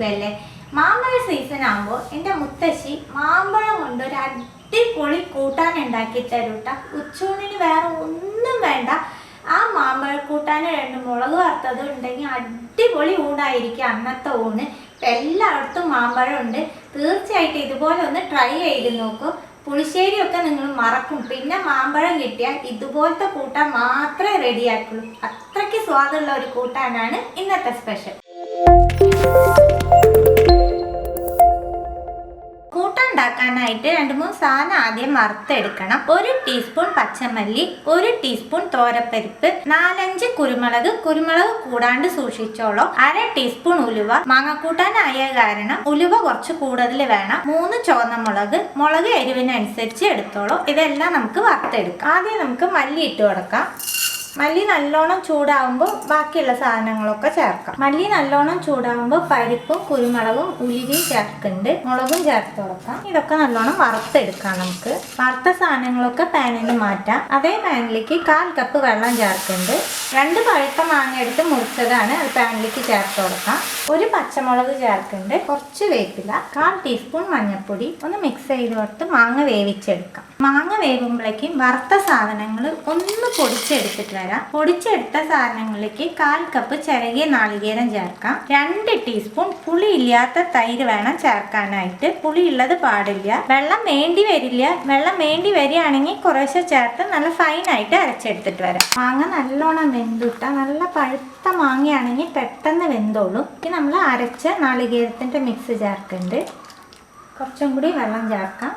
സുഖല്ലേ? മാമ്പഴ സീസൺ ആകുമ്പോൾ എൻ്റെ മുത്തശ്ശി മാമ്പഴം കൊണ്ട് ഒരു അടിപൊളി കൂട്ടാൻ ഉണ്ടാക്കി തരൂട്ട. ഉച്ചൂണിന് വേറെ ഒന്നും വേണ്ട, ആ മാമ്പഴ കൂട്ടാൻ 2 മുളക് വറുത്തതും ഉണ്ടെങ്കിൽ അടിപൊളി ഊണായിരിക്കും അന്നത്തെ ഊണ്. ഇപ്പം എല്ലായിടത്തും മാമ്പഴം ഉണ്ട്. തീർച്ചയായിട്ടും ഇതുപോലെ ഒന്ന് ട്രൈ ചെയ്ത് നോക്കൂ. പുളിശ്ശേരിയൊക്കെ നിങ്ങൾ മറക്കും. പിന്നെ മാമ്പഴം കിട്ടിയാൽ ഇതുപോലത്തെ കൂട്ടാൻ മാത്രമേ റെഡിയാക്കുള്ളൂ. അത്രയ്ക്ക് സ്വാദുള്ള ഒരു കൂട്ടാനാണ് ഇന്നത്തെ സ്പെഷ്യൽ. കൂട്ടാൻ ഉണ്ടാക്കാനായിട്ട് 2-3 സാധനം ആദ്യം വറുത്തെടുക്കണം. 1 ടീസ്പൂൺ പച്ചമല്ലി, 1 ടീസ്പൂൺ തോരപ്പരിപ്പ്, 4-5 കുരുമുളക് കൂടാണ്ട് സൂക്ഷിച്ചോളൂ, 1/2 ടീസ്പൂൺ ഉലുവ. മാങ്ങക്കൂട്ടാനായ കാരണം ഉലുവ കുറച്ച് കൂടുതൽ വേണം. 3 ചുവന്ന മുളക് എരിവിനനുസരിച്ച് എടുത്തോളൂ. ഇതെല്ലാം നമുക്ക് വറുത്തെടുക്കാം. ആദ്യം നമുക്ക് മല്ലി ഇട്ട് കൊടുക്കാം. മല്ലി നല്ലോണം ചൂടാവുമ്പോൾ ബാക്കിയുള്ള സാധനങ്ങളൊക്കെ ചേർക്കാം. മല്ലി നല്ലോണം ചൂടാവുമ്പോൾ പരിപ്പും കുരുമുളകും ഉലുവയും ചേർക്കുന്നുണ്ട്, മുളകും ചേർത്ത് കൊടുക്കാം. ഇതൊക്കെ നല്ലോണം വറുത്തെടുക്കാം. നമുക്ക് വറുത്ത സാധനങ്ങളൊക്കെ പാനിൽ മാറ്റാം. അതേ പാനിലേക്ക് 1/4 കപ്പ് വെള്ളം ചേർക്കുന്നുണ്ട്. 2 പഴുത്ത മാങ്ങ എടുത്ത് മുറിച്ചതാണ്, അത് പാനിലേക്ക് ചേർത്ത് കൊടുക്കാം. 1 പച്ചമുളക് ചേർക്കുന്നുണ്ട്, കുറച്ച് വേപ്പില, 1/4 ടീസ്പൂൺ മഞ്ഞൾപ്പൊടി. ഒന്ന് മിക്സ് ചെയ്ത് കൊടുത്ത് മാങ്ങ വേവിച്ചെടുക്കാം. മാങ്ങ വേവുമ്പോഴേക്കും വറുത്ത സാധനങ്ങൾ ഒന്ന് പൊടിച്ചെടുത്തിട്ട് വരാം. പൊടിച്ചെടുത്ത സാധനങ്ങളിലേക്ക് 1/4 കപ്പ് ചിരകിയ നാളികേരം ചേർക്കാം. 2 ടീസ്പൂൺ പുളി ഇല്ലാത്ത തൈര് വേണം ചേർക്കാനായിട്ട്. പുളി ഉള്ളത് പാടില്ല. വെള്ളം വേണ്ടി വരില്ല. വെള്ളം വേണ്ടി വരികയാണെങ്കിൽ കുറേശ്ശെ ചേർത്ത് നല്ല ഫൈനായിട്ട് അരച്ചെടുത്തിട്ട് വരാം. മാങ്ങ നല്ലോണം വെന്തിട്ടാൽ, നല്ല പഴുത്ത മാങ്ങയാണെങ്കിൽ പെട്ടെന്ന് വെന്തോളും. ഇനി നമ്മൾ അരച്ച നാളികേരത്തിൻ്റെ മിക്സ് ചേർക്കുന്നുണ്ട്. കുറച്ചും കൂടി വെള്ളം ചേർക്കാം.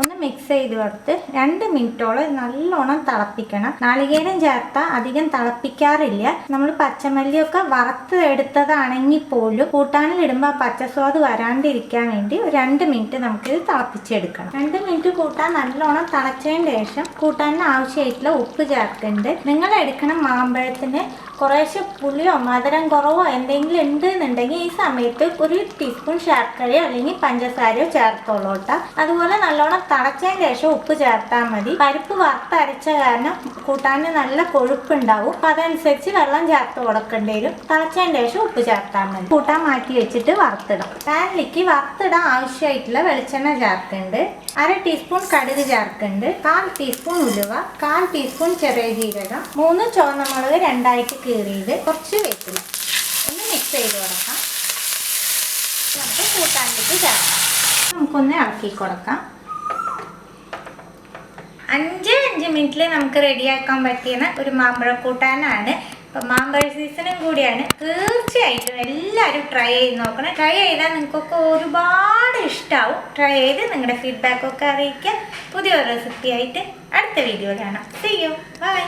ഒന്ന് മിക്സ് ചെയ്ത് കൊടുത്ത് 2 മിനിറ്റോളം നല്ലോണം തിളപ്പിക്കണം. നാളികേരം ചേർത്താൽ അധികം തിളപ്പിക്കാറില്ല. നമ്മൾ പച്ചമല്ലിയൊക്കെ വറുത്ത് എടുത്തതാണെങ്കിൽ പോലും കൂട്ടാനിലിടുമ്പോൾ പച്ചസ്വാദ് വരാണ്ടിരിക്കാൻ വേണ്ടി 2 മിനിറ്റ് നമുക്കിത് തിളപ്പിച്ചെടുക്കണം. 2 മിനിറ്റ് കൂട്ടാൻ നല്ലോണം തിളച്ചതിന് ശേഷം കൂട്ടാനിന് ആവശ്യമായിട്ടുള്ള ഉപ്പ് ചേർക്കുന്നുണ്ട്. നിങ്ങൾ എടുക്കണ മാമ്പഴത്തിന് കുറേശ്ശെ പുളിയോ മധുരം കുറവോ എന്തെങ്കിലും ഉണ്ട് എന്നുണ്ടെങ്കിൽ ഈ സമയത്ത് 1 ടീസ്പൂൺ ശർക്കരയോ അല്ലെങ്കിൽ പഞ്ചസാരയോ ചേർത്തോളൂ കേട്ടോ. അതുപോലെ നല്ലോണം തിളച്ചതിന് ശേഷം ഉപ്പ് ചേർത്താൽ മതി. പരിപ്പ് വറുത്തരച്ച കാരണം കൂട്ടാന് നല്ല കൊഴുപ്പുണ്ടാവും. അപ്പം അതനുസരിച്ച് വെള്ളം ചേർത്ത് കൊടുക്കേണ്ടി വരും. തിളച്ചതിന് ശേഷം ഉപ്പ് ചേർത്താൽ മതി. കൂട്ടാൻ മാറ്റി വെച്ചിട്ട് വറുത്തിടാം. പാനിലേക്ക് വറുത്തിടാൻ ആവശ്യമായിട്ടുള്ള വെളിച്ചെണ്ണ ചേർക്കുന്നുണ്ട്. 1/2 ടീസ്പൂൺ കടുക് ചേർക്കുന്നുണ്ട്, 1/4 ടീസ്പൂൺ ഉലുവ, 1/4 ടീസ്പൂൺ ചെറിയ ജീരകം, 3 ചുവന്ന മുളക് 2ആയിട്ട് കീറിയത്, കുറച്ച് വേപ്പില. ഒന്ന് മിക്സ് ചെയ്ത് കൊടുക്കാം. നമുക്ക് കൂട്ടാനിലേക്ക് ചേർക്കാം. നമുക്കൊന്ന് ഇളക്കി കൊടുക്കാം. 5 മിനിറ്റിൽ നമുക്ക് റെഡിയാക്കാൻ പറ്റിയ ഒരു മാമ്പഴ കൂട്ടാനാണ്. ഇപ്പം മാമ്പഴ സീസണും കൂടിയാണ്. തീർച്ചയായിട്ടും എല്ലാവരും ട്രൈ ചെയ്ത് നോക്കണം. ട്രൈ ചെയ്താൽ നിങ്ങൾക്കൊക്കെ ഒരുപാട് ഇഷ്ടമാവും. ട്രൈ ചെയ്ത് നിങ്ങളുടെ ഫീഡ്ബാക്കൊക്കെ അറിയിക്കുക. പുതിയൊരു റെസിപ്പി ആയിട്ട് അടുത്ത വീഡിയോയിലാണ്. See you. Bye.